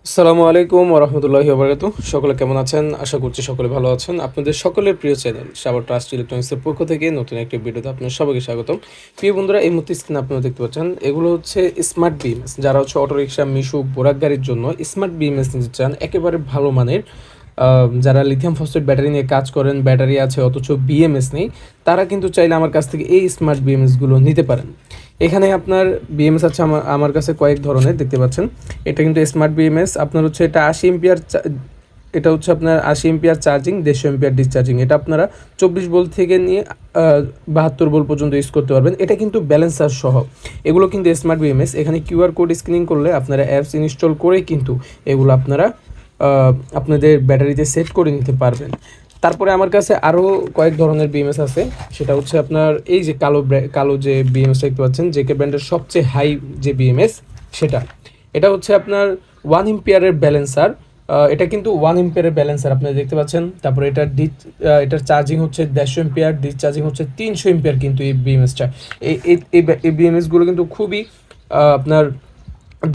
আসসালামু আলাইকুম ওরহমতুল্লাহি ওবারাকাতুহ। সকলে কেমন আছেন? আশা করছি সকলে ভালো আছেন। আপনাদের সকলের প্রিয় চ্যানেল সাভার ট্রাস্ট ইলেকট্রনিক্সের পক্ষ থেকে নতুন একটি ভিডিওতে আপনাদের সবাইকে স্বাগতম। প্রিয় বন্ধুরা, এই মুহূর্তে স্ক্রিনে আপনারা দেখতে পাচ্ছেন, এগুলো হচ্ছে স্মার্ট বিএমএস। যারা হচ্ছে অটোরিকশা, মিশুক, বোরাক গাড়ির জন্য স্মার্ট বিএমএস নিতে চান, একেবারে ভালো মানের, যারা লিথিয়াম ফসফেট ব্যাটারি নিয়ে কাজ করেন, ব্যাটারি আছে অথচ বিএমএস নেই, তারা কিন্তু চাইলে আমার কাছ থেকে এই স্মার্ট বিএমএসগুলো নিতে পারেন। এখানে আপনার বিএমএস আছে আমার কাছে কয়েক ধরনের দেখতে পাচ্ছেন। এটা কিন্তু স্মার্ট বিএমএস। আপনার হচ্ছে এটা 80 এম্পিয়ার, এটা হচ্ছে আপনার 80 এম্পিয়ার চার্জিং, 150 এম্পিয়ার ডিসচার্জিং। এটা আপনারা 24 ভোল্ট থেকে নিয়ে 72 ভোল্ট পর্যন্ত ইউজ করতে পারবেন। এটা কিন্তু ব্যালেন্সার সহ। এগুলো কিন্তু স্মার্ট বিএমএস। এখানে কিউআর কোড স্ক্যানিং করলে আপনারা অ্যাপস ইনস্টল করেই কিন্তু এগুলো আপনারা আপনাদের ব্যাটারিতে সেট করে নিতে পারবেন। তারপরে আমার কাছে আরও কয়েক ধরনের বিএমএস আছে। সেটা হচ্ছে আপনার এই যে কালো যে বিএমএস দেখতে পাচ্ছেন, জেকে ব্র্যান্ডের সবচেয়ে হাই যে বিএমএস, সেটা এটা হচ্ছে আপনার 1 এম্পিয়ারের ব্যালেন্সার। এটা কিন্তু 1 এম্পিয়ারের ব্যালেন্সার আপনারা দেখতে পাচ্ছেন। তারপরে এটার চার্জিং হচ্ছে 150 এম্পিয়ার, ডিসচার্জিং হচ্ছে 300 এম্পিয়ার। কিন্তু এই বিএমএসটা, এই বিএমএসগুলো কিন্তু খুবই আপনার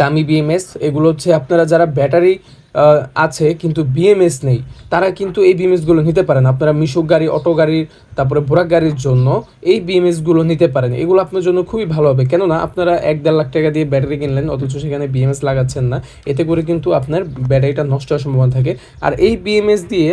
দামি বিএমএস। এগুলো হচ্ছে আপনারা যারা ব্যাটারি আছে কিন্তু বিএমএস নেই, তারা কিন্তু এই বিএমএসগুলো নিতে পারেন। আপনারা মিশুক গাড়ি, অটো গাড়ির, তারপরে বোরাক গাড়ির জন্য এই বিএমএসগুলো নিতে পারেন। এগুলো আপনার জন্য খুবই ভালো হবে। কেননা আপনারা 1-1.5 লাখ টাকা দিয়ে ব্যাটারি কিনলেন অথচ সেখানে বিএমএস লাগাচ্ছেন না। এতে করে কিন্তু আপনার ব্যাটারিটা নষ্ট হওয়ার সম্ভাবনা থাকে। আর এই বিএমএস দিয়ে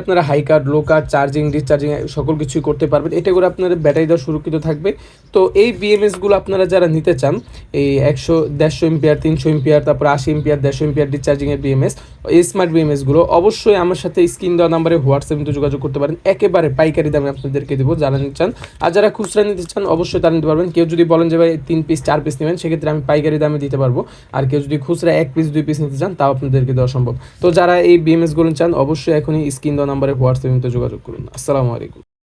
আপনারা হাই কার্ড, লো কার্ড, চার্জিং, ডিসচার্জিং সকল কিছুই করতে পারবেন। এতে করে আপনার ব্যাটারিটা সুরক্ষিত থাকবে। তো এই বিএমএসগুলো আপনারা যারা নিতে চান, এই 150 এম্পিয়ার, 300 এম্পিয়ার, তারপর 80 এম্পিয়ার, 150 এম্পিয়ার ডিসচার্জিংয়ের বিএমএস, এই স্মার্ট বিএমএসগুলো অবশ্যই আমার সাথে স্ক্রিন দেওয়া নাম্বারে হোয়াটসঅ্যাপে কিন্তু যোগাযোগ করতে পারেন। একেবারে পাইকারি দামে আপনাদেরকে দেবো যারা নিতে চান। আর যারা খুচরা নিতে চান অবশ্যই তারা নিতে পারবেন। কেউ যদি বলেন যে ভাই 3 পিস 4 পিস নেবেন, সেক্ষেত্রে আমি পাইকারি দামে দিতে পারবো। আর কেউ যদি খুচরা 1 পিস 2 পিস নিতে চান, তাও আপনাদেরকে দেওয়া সম্ভব। তো যারা এই বিএমএসগুলো চান অবশ্যই এখনই স্ক্রিন দেওয়া নাম্বারে হোয়াটসঅ্যাপে যোগাযোগ করুন। আসসালামু আলাইকুম।